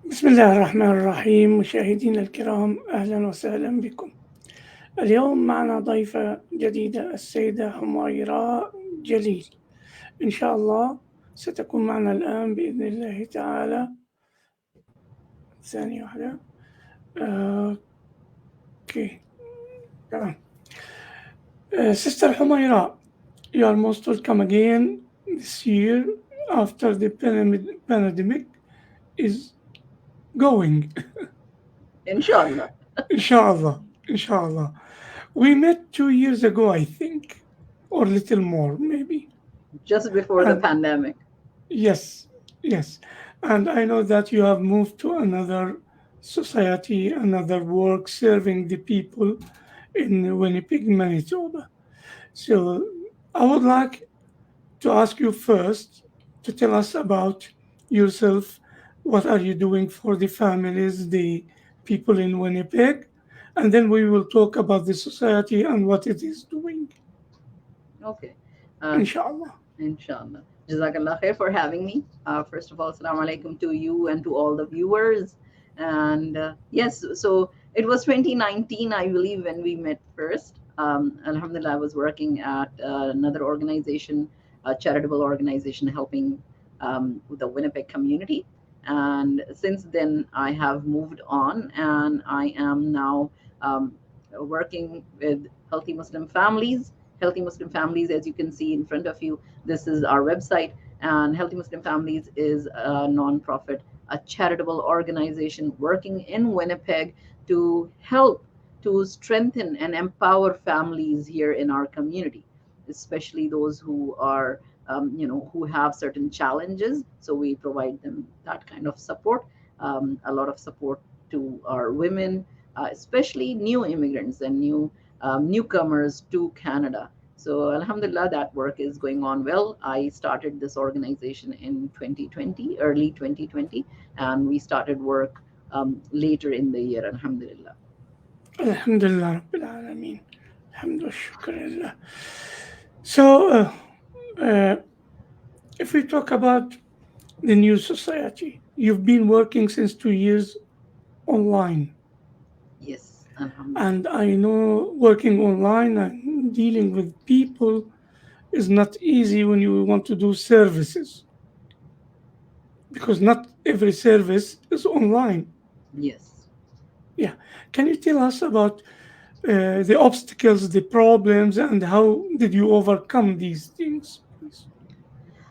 بسم الله الرحمن الرحيم مشاهدينا الكرام أهلا وسهلا بكم. اليوم معنا ضيفة جديدة السيدة حميراء جليل. إن شاء الله ستكون معنا الآن بإذن الله تعالى. ثانية واحدة. أوكي تمام. Sister Humaira, you are most welcome again this year after the pandemic is going. Inshallah. Inshallah, inshallah. We met 2 years ago, I think, or little more, maybe. Just before the And pandemic. yes, yes. And I know that you have moved to another society, another work, serving the people in Winnipeg, Manitoba. So I would like to ask you first to tell us about yourself. What are you doing for the families, the people in Winnipeg? And then we will talk about the society and what it is doing, Okay. Uh, inshallah. Inshallah. Jazakallah khair for having me. First of all, assalamu alaikum to you and to all the viewers. And yes, so it was 2019, I believe, when we met first. Alhamdulillah, I was working at another organization, a charitable organization helping the Winnipeg community. And since then, I have moved on and I am now um, working with Healthy Muslim Families, as you can see in front of you. This is our website, and Healthy Muslim Families is a non-profit, a charitable organization working in Winnipeg to help to strengthen and empower families here in our community, especially those who are, who have certain challenges. So we provide them that kind of support, a lot of support to our women, especially new immigrants and newcomers to Canada. So, Alhamdulillah, that work is going on well. I started this organization in 2020, early 2020, and we started work later in the year, Alhamdulillah. Alhamdulillah Rabbil Alameen. Alhamdulillah, shukr. So, uh, if we talk about the new society, you've been working since 2 years online. Yes, Alhamdulillah. And I know working online and dealing with people is not easy when you want to do services because not every service is online. Yes. Yeah. Can you tell us about the obstacles, the problems, and how did you overcome these things, please?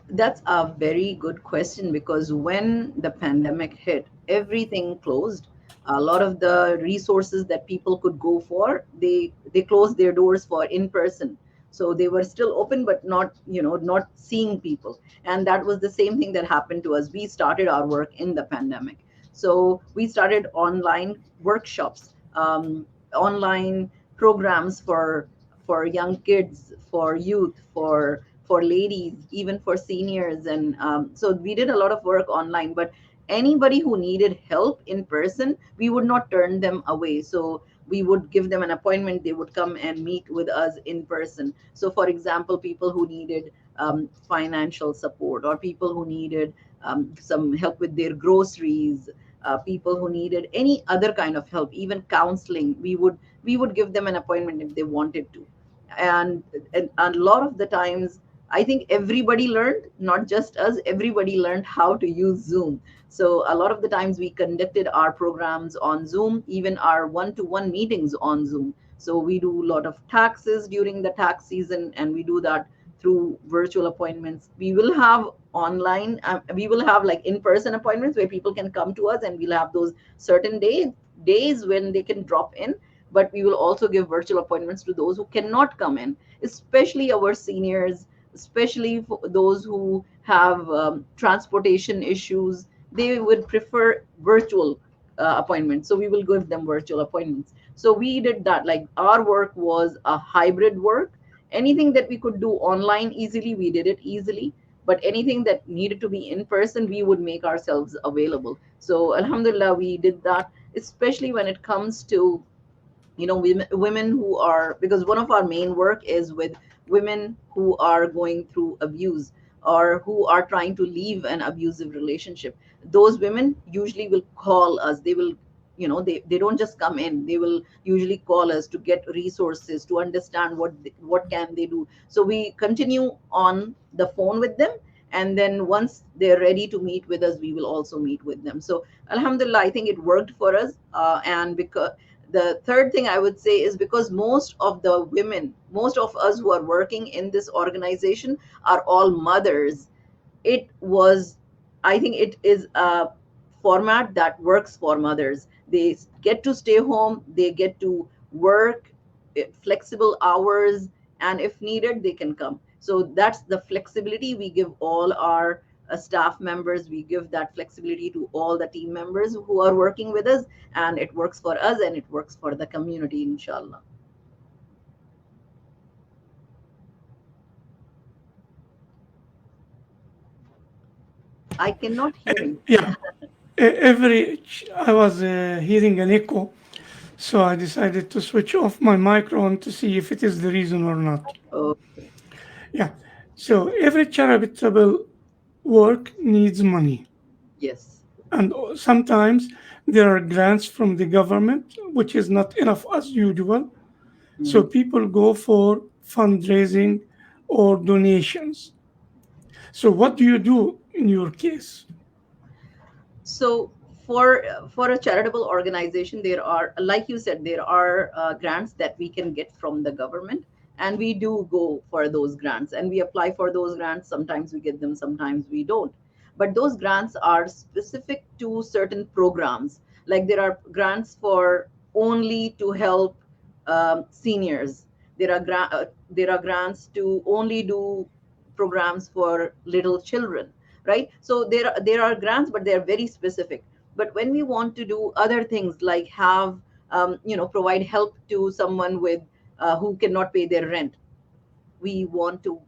That's a very good question because when the pandemic hit, everything closed. A lot of the resources that people could go for, they closed their doors for in person. So they were still open, but not not seeing people. And that was the same thing that happened to us. We started our work in the pandemic, so we started online workshops, online programs for young kids, for youth, for ladies, even for seniors. And so we did a lot of work online, but anybody who needed help in person, we would not turn them away. So we would give them an appointment. They would come and meet with us in person. So, for example, people who needed financial support, or people who needed some help with their groceries, people who needed any other kind of help, even counseling, we would give them an appointment if they wanted to. And a lot of the times, I think everybody learned, not just us, everybody learned how to use Zoom. So a lot of the times we conducted our programs on Zoom, even our one-to-one meetings on Zoom. So we do a lot of taxes during the tax season, and we do that through virtual appointments. We will have online, we will have like in-person appointments where people can come to us, and we'll have those certain days when they can drop in. But we will also give virtual appointments to those who cannot come in, especially our seniors, especially for those who have transportation issues. They would prefer virtual appointments, so we will give them virtual appointments. So we did that. Like, our work was a hybrid work. Anything that we could do online easily, we did it easily, but anything that needed to be in person, we would make ourselves available. So alhamdulillah, we did that, especially when it comes to women who are, because one of our main work is with women who are going through abuse, or who are trying to leave an abusive relationship, those women usually will call us. They will, they don't just come in, they will usually call us to get resources, to understand what can they do. So we continue on the phone with them, and then once they're ready to meet with us, we will also meet with them. So alhamdulillah, I think it worked for us. And because the third thing I would say is, because most of the women, most of us who are working in this organization are all mothers, it was, I think it is a format that works for mothers. They get to stay home, they get to work flexible hours, and if needed they can come. So that's the flexibility we give all our staff members. We give that flexibility to all the team members who are working with us, and it works for us and it works for the community, inshallah. I cannot hear you. Yeah, I was hearing an echo, so I decided to switch off my microphone to see if it is the reason or not. Okay. Yeah, so every charitable work needs money, Yes. and sometimes there are grants from the government, which is not enough as usual. So Mm. people go for fundraising or donations. So what do you do in your case? So for a charitable organization, there are, like you said, there are grants that we can get from the government, and we do go for those grants and we apply for those grants. Sometimes we get them, sometimes we don't. But those grants are specific to certain programs. Like there are grants for only to help seniors. There are grants to only do programs for little children, right? So there are grants, but they're very specific. But when we want to do other things, like have provide help to someone with who cannot pay their rent, we want to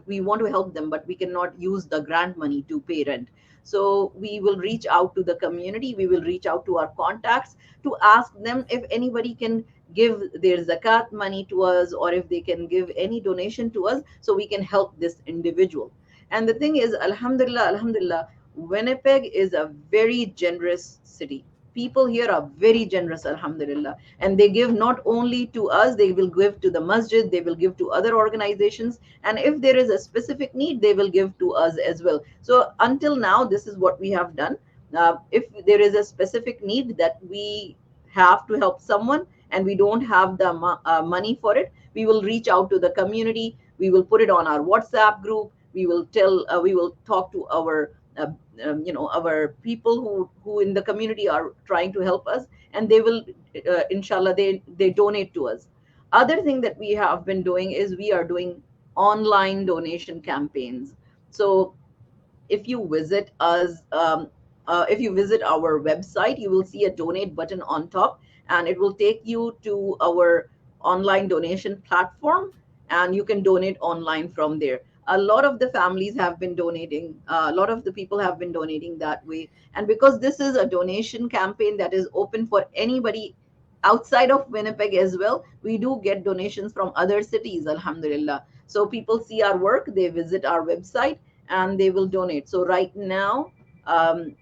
we want to help them, but we cannot use the grant money to pay rent. So we will reach out to the community, we will reach out to our contacts to ask them if anybody can give their zakat money to us, or if they can give any donation to us, so we can help this individual. And the thing is, alhamdulillah, alhamdulillah, Winnipeg is a very generous city. People here are very generous, alhamdulillah, and they give not only to us, they will give to the masjid, they will give to other organizations, and if there is a specific need, they will give to us as well. So until now, this is what we have done. If there is a specific need that we have to help someone and we don't have the money for it, we will reach out to the community, we will put it on our WhatsApp group, we will talk to our our people who in the community are trying to help us, and they will inshallah, they donate to us. Other thing that we have been doing is we are doing online donation campaigns. So if you visit us, if you visit our website, you will see a donate button on top, and it will take you to our online donation platform, and you can donate online from there. A lot of the families have been donating, a lot of the people have been donating that way. And because this is a donation campaign that is open for anybody outside of Winnipeg as well, we do get donations from other cities, alhamdulillah. So people see our work, they visit our website, and they will donate. So right now,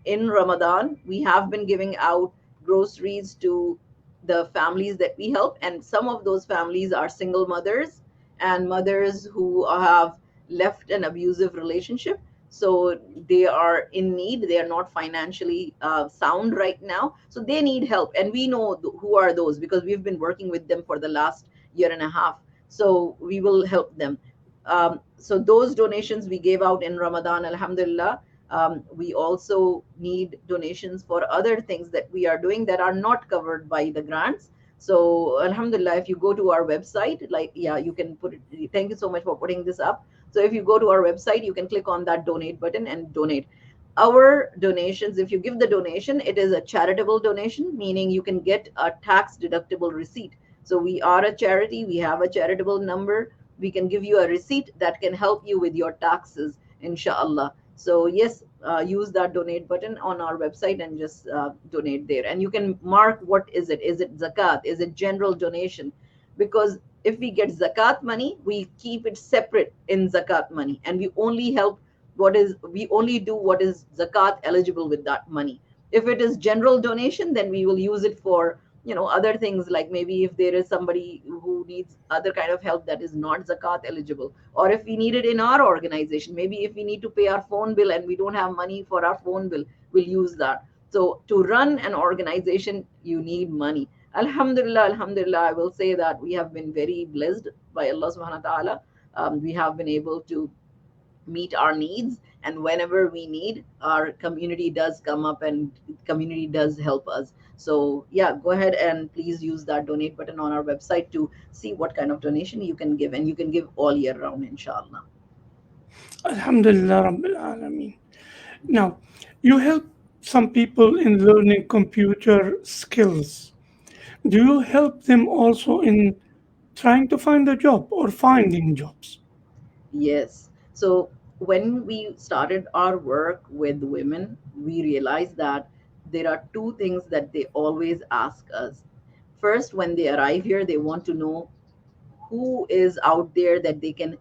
in Ramadan, we have been giving out groceries to the families that we help, and some of those families are single mothers and mothers who have left an abusive relationship. So they are in need. They are not financially sound right now. So they need help. And we know who are those, because we've been working with them for the last year and a half. So we will help them. So those donations we gave out in Ramadan, alhamdulillah. We also need donations for other things that we are doing that are not covered by the grants. So alhamdulillah, if you go to our website, like, yeah, you can put it. Thank you so much for putting this up. So if you go to our website, you can click on that donate button and donate. Our donations, if you give the donation, it is a charitable donation, meaning you can get a tax deductible receipt. So we are a charity, we have a charitable number, we can give you a receipt that can help you with your taxes, inshallah. So yes, use that donate button on our website and just donate there. And you can mark, what is it? Is it zakat? Is it general donation? Because if we get zakat money, we keep it separate in zakat money, and we only do what is zakat eligible with that money. If it is general donation, then we will use it for other things, like maybe if there is somebody who needs other kind of help that is not zakat eligible, or if we need it in our organization, maybe if we need to pay our phone bill and we don't have money for our phone bill, we'll use that. So to run an organization, you need money. Alhamdulillah, alhamdulillah, I will say that we have been very blessed by Allah subhanahu wa ta'ala. We have been able to meet our needs, and whenever we need, our community does come up and community does help us. So yeah, go ahead and please use that donate button on our website to see what kind of donation you can give, and you can give all year round, inshallah. Alhamdulillah Rabbil Alameen. Now, you help some people in learning computer skills. Do you help them also in trying to find a job or finding jobs? Yes. So when we started our work with women, we realized that there are two things that they always ask us. First, when they arrive here, they want to know who is out there that they can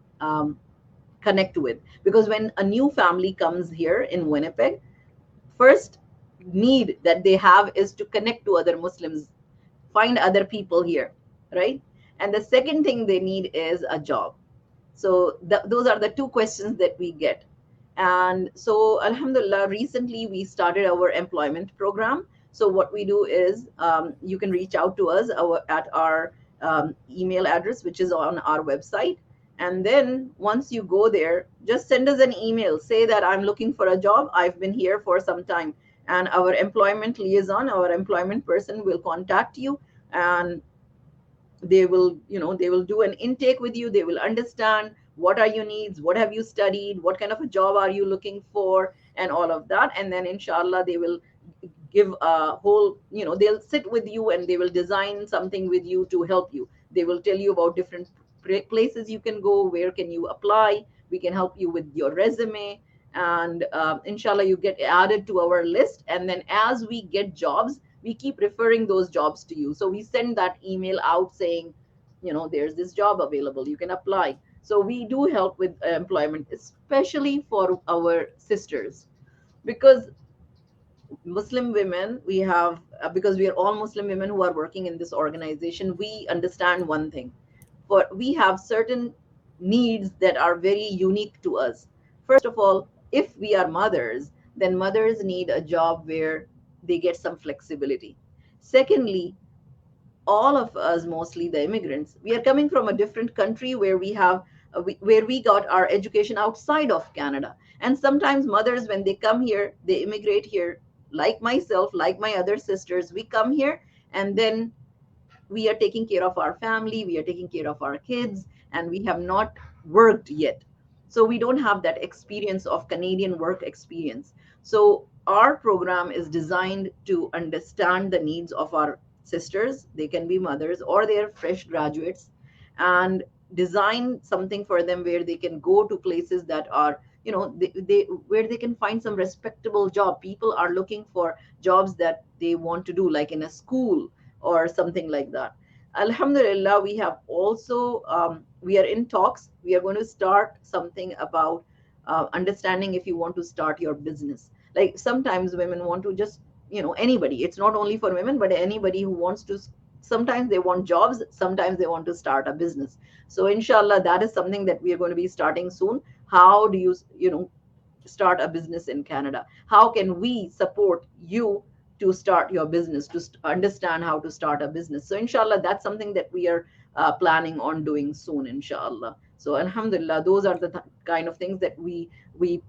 connect with. Because when a new family comes here in Winnipeg, first need that they have is to connect to other Muslims, find other people here, right? And the second thing they need is a job. So those are the two questions that we get. And so alhamdulillah, recently we started our employment program. So what we do is, you can reach out to us at our email address, which is on our website. And then once you go there, just send us an email, say that I'm looking for a job, I've been here for some time, and our employment liaison, our employment person, will contact you, and they will do an intake with you. They will understand what are your needs, what have you studied, what kind of a job are you looking for, and all of that. And then inshallah they will give a whole, they'll sit with you and they will design something with you to help you. They will tell you about different places you can go, where can you apply, we can help you with your resume. And inshallah you get added to our list, and then as we get jobs, we keep referring those jobs to you. So we send that email out saying, there's this job available, you can apply. So we do help with employment, especially for our sisters, because Muslim women, we have, because we are all Muslim women who are working in this organization, we understand one thing. For we have certain needs that are very unique to us. First of all, if we are mothers, then mothers need a job where they get some flexibility. Secondly, all of us, mostly the immigrants, we are coming from a different country where where we got our education outside of Canada. And sometimes mothers, when they come here, they immigrate here, like myself, like my other sisters, we come here, and then we are taking care of our family, we are taking care of our kids, and we have not worked yet. So we don't have that experience of Canadian work experience. So our program is designed to understand the needs of our sisters. They can be mothers or they are fresh graduates, and design something for them where they can go to places that are, where they can find some respectable job. People are looking for jobs that they want to do, like in a school or something like that. Alhamdulillah, we have also, we are in talks. We are going to start something about understanding if you want to start your business. Like sometimes women want to just, anybody, it's not only for women, but anybody who wants to, sometimes they want jobs, sometimes they want to start a business. So inshallah, that is something that we are going to be starting soon. How do you start a business in Canada? How can we support you to start your business, to understand how to start a business? So, inshallah, that's something that we are planning on doing soon, inshallah. So, alhamdulillah, those are the kind of things that we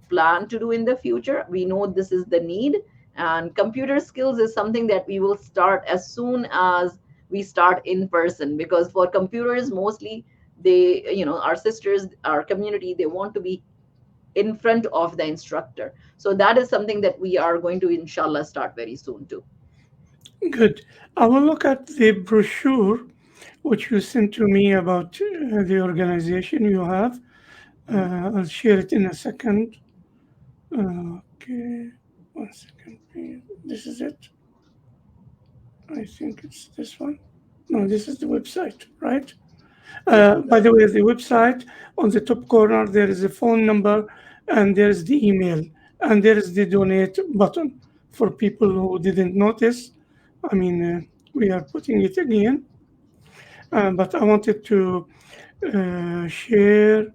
plan to do in the future. We know this is the need, and computer skills is something that we will start as soon as we start in person, because for computers mostly, they, our sisters, our community, they want to be in front of the instructor. So that is something that we are going to inshallah start very soon too. Good. I will look at the brochure which you sent to me about the organization you have. Mhm. I'll share it in a second. Okay, one second, please. This is it. I think it's this one. No, this is the website, right? By the Jazakallah. way, the website on the top corner, there is a phone number and there is the email and there is the donate button for people who didn't notice. I mean, we are putting it again, but I wanted to share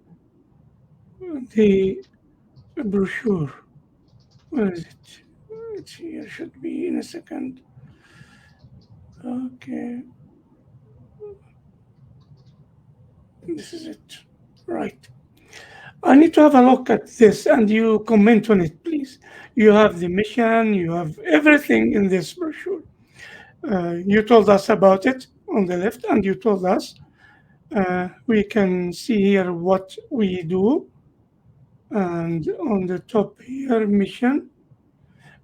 the brochure. Where is it? It's here, should be in a second. Okay, this is it. Right. I need to have a look at this and you comment on it, please. You have the mission, you have everything in this brochure. You told us about it on the left, and you told us we can see here what we do. And on the top here, mission,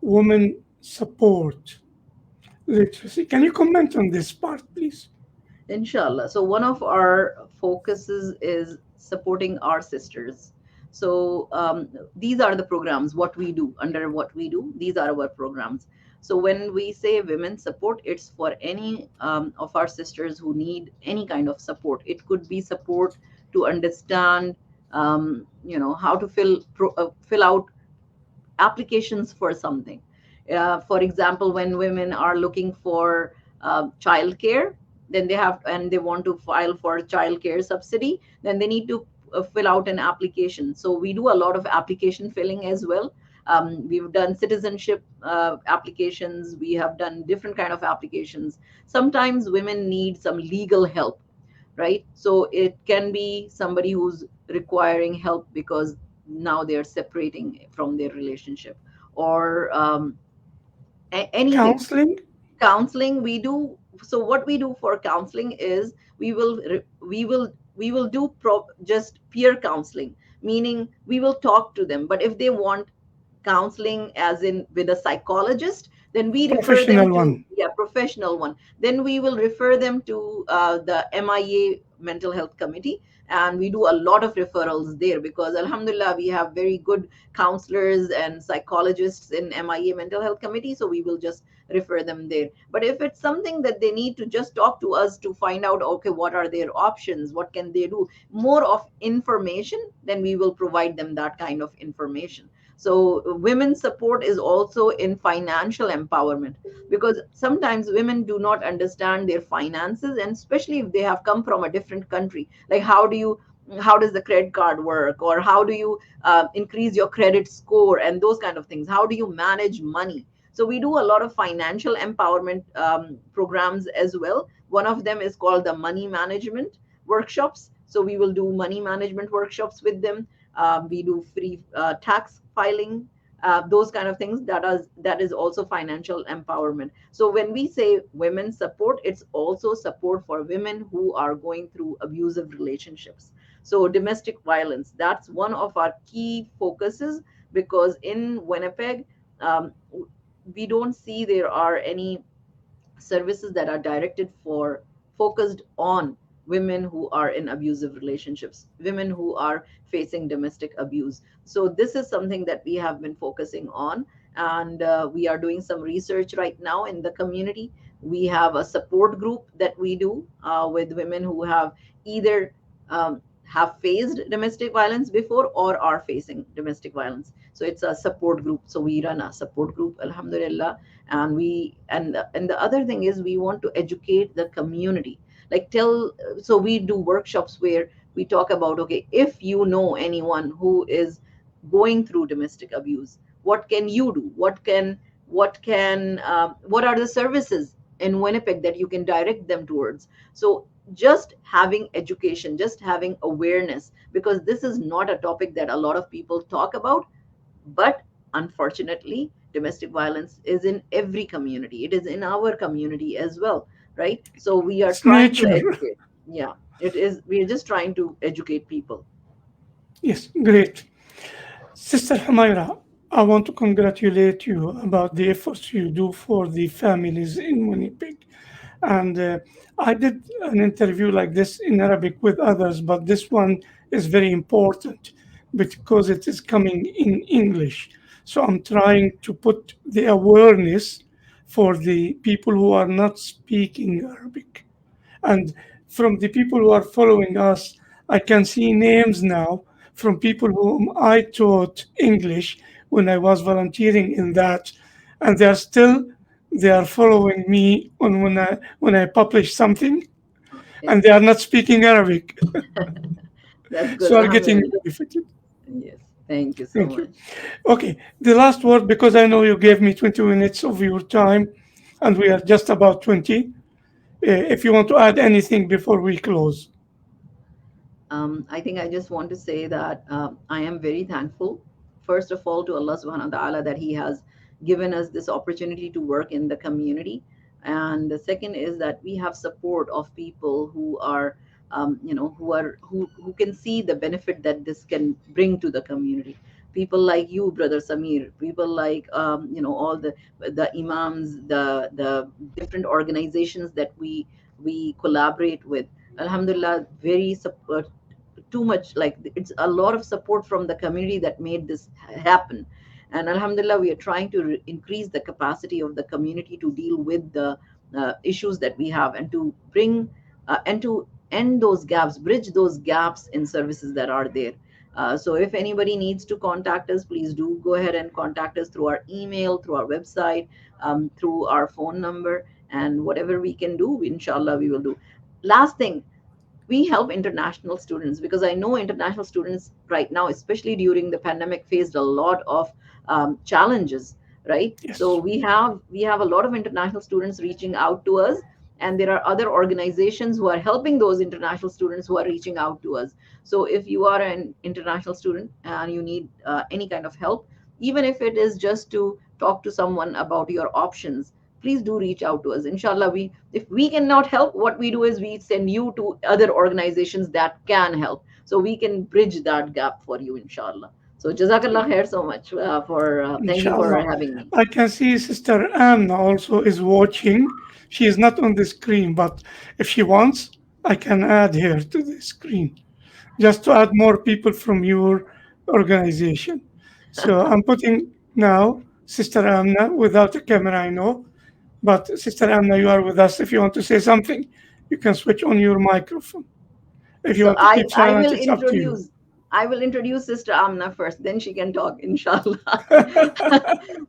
women support literacy. Can you comment on this part, please? Inshallah. So one of our focuses is supporting our sisters. So these are the programs, what we do, under what we do. These are our programs. So when we say women support, it's for any of our sisters who need any kind of support. It could be support to understand, how to fill out applications for something. For example, when women are looking for childcare, then they have and they want to file for childcare subsidy, then they need to fill out an application. So we do a lot of application filling as well. We've done citizenship applications. We have done different kind of applications. Sometimes women need some legal help, right? So it can be somebody who's requiring help because now they're separating from their relationship, or anything. Counseling? Counseling we do. So what we do for counseling is we will do just peer counseling, meaning we will talk to them. But if they want counseling as in with a psychologist, then we refer them Professional to, one. yeah, professional one. Then we will refer them to the MIA mental health committee, and we do a lot of referrals there because alhamdulillah we have very good counselors and psychologists in MIA mental health committee, so we will just refer them there. But if it's something that they need to just talk to us to find out, okay, what are their options, what can they do, more of information, then we will provide them that kind of information. So women's support is also in financial empowerment, because sometimes women do not understand their finances, and especially if they have come from a different country. Like how does the credit card work, or how do you increase your credit score, and those kind of things. How do you manage money? So we do a lot of financial empowerment programs as well. One of them is called the money management workshops. So we will do money management workshops with them. We do free tax filing, those kind of things. That is also financial empowerment. So when we say women support, it's also support for women who are going through abusive relationships. So domestic violence, that's one of our key focuses, because in Winnipeg, um, we don't see there are any services that are directed for focused on women who are in abusive relationships, women who are facing domestic abuse. So this is something that we have been focusing on, and we are doing some research right now in the community. We have a support group that we do with women who have either have faced domestic violence before or are facing domestic violence. So it's a support group. So we run a support group, alhamdulillah. And the other thing is we want to educate the community, like tell. So we do workshops where we talk about, okay, if you know anyone who is going through domestic abuse, what can you do, what are the services in Winnipeg that you can direct them towards. So just having education, just having awareness, because this is not a topic that a lot of people talk about. But unfortunately, domestic violence is in every community. It is in our community as well, right? So we are It's trying to nature. educate. Yeah, it is. We are just trying to educate people. Yes, great. Sister Humaira, I want to congratulate you about the efforts you do for the families in Winnipeg. And I did an interview like this in Arabic with others, but this one is very important because it is coming in English. So I'm trying to put the awareness for the people who are not speaking Arabic. And from the people who are following us, I can see names now from people whom I taught English when I was volunteering in that, and they are following me on when I publish something, Okay. and they are not speaking Arabic, That's good. so are getting Alhamdulillah. benefited. Yes. Thank you so Thank you. much. Okay, the last word, because I know you gave me 20 minutes of your time, and we are just about 20. If you want to add anything before we close. I think I just want to say that I am very thankful, first of all, to Allah subhanahu wa ta'ala that He has given us this opportunity to work in the community. And the second is that we have support of people who are, who can see the benefit that this can bring to the community. People like you, Brother Samir, people like, all the imams, the different organizations that we collaborate with. Alhamdulillah, very support, too much, like it's a lot of support from the community that made this happen. And alhamdulillah, we are trying to increase the capacity of the community to deal with the issues that we have, and to bring and to end those gaps, bridge those gaps in services that are there. So if anybody needs to contact us, please do go ahead and contact us through our email, through our website, through our phone number, and whatever we can do, inshallah we will do. Last thing, we help international students, because I know international students right now, especially during the pandemic, faced a lot of challenges, right? So Yes. we have a lot of international students reaching out to us, and there are other organizations who are helping those international students who are reaching out to us. So if you are an international student and you need any kind of help, even if it is just to talk to someone about your options, please do reach out to us. Inshallah, we if we cannot help, what we do is we send you to other organizations that can help, so we can bridge that gap for you, inshallah. So jazakallah khair so much for thank you for Inshallah. having me. I can see Sister Amna also is watching. She is not on the screen, but if she wants, I can add her to the screen just to add more people from your organization. So I'm putting now Sister Amna without a camera, I know. But Sister Amna, you are with us. If you want to say something, you can switch on your microphone. If you So want to keep I silent, will it's up to you. introduce Sister Amna first, then she can talk, inshallah.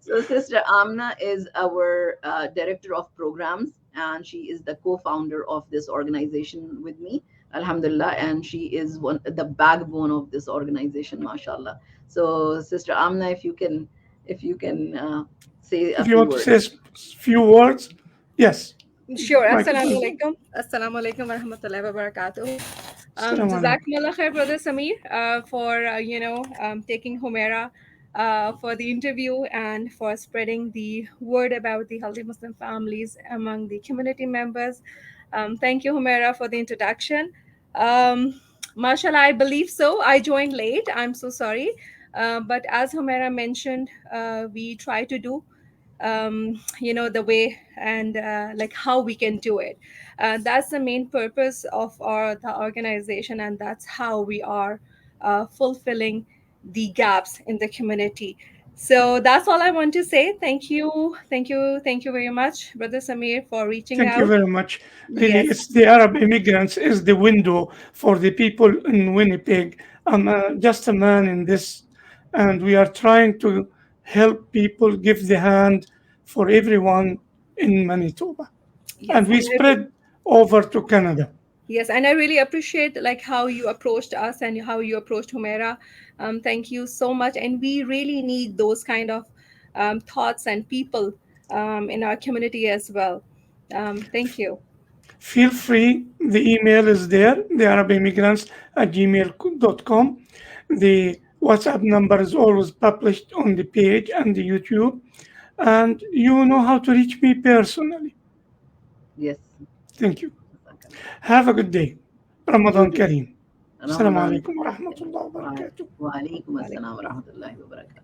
So Sister Amna is our director of programs, and she is the co-founder of this organization with me, alhamdulillah, and she is the backbone of this organization, mashallah. So Sister Amna, if you can say a If you few want to say a words. few words, yes, Sure. microphone Assalamu is on. alaikum. Assalamu alaikum wa rahmatullahi wa barakatuh. Assalamu alaikum. Jazakumullah khair, Brother Samir, for taking Humaira for the interview and for spreading the word about the healthy Muslim families among the community members. Thank you, Humaira, for the introduction. Mashallah, I believe so. I joined late. I'm so sorry. But as Humaira mentioned, we try to do the way and like how we can do it. That's the main purpose of the organization, and that's how we are fulfilling the gaps in the community. So that's all I want to say. Thank you, thank you, thank you very much, Brother Samir, for reaching Thank you out. very much. Really, Yes. it's the Arab immigrants is the window for the people in Winnipeg. I'm just a man in this, and we are trying to help people give the hand for everyone in Manitoba. And Yes, we spread over to Canada. yes, and I really appreciate like how you approached us and how you approached Humera. Thank you so much, and we really need those kind of thoughts and people in our community as well. Thank you. Feel free, the email is there, the Arab immigrants at gmail.com. The WhatsApp number is always published on the page and the YouTube. And you know how to reach me personally. Yes. Thank you. Jazakallah. Have a good day. You Ramadan too. Kareem. Assalamu Ramadan alaikum wa Kareem. rahmatullahi wa barakatuh. Wa alaikum assalam wa Walaikum. rahmatullahi wa barakatuh.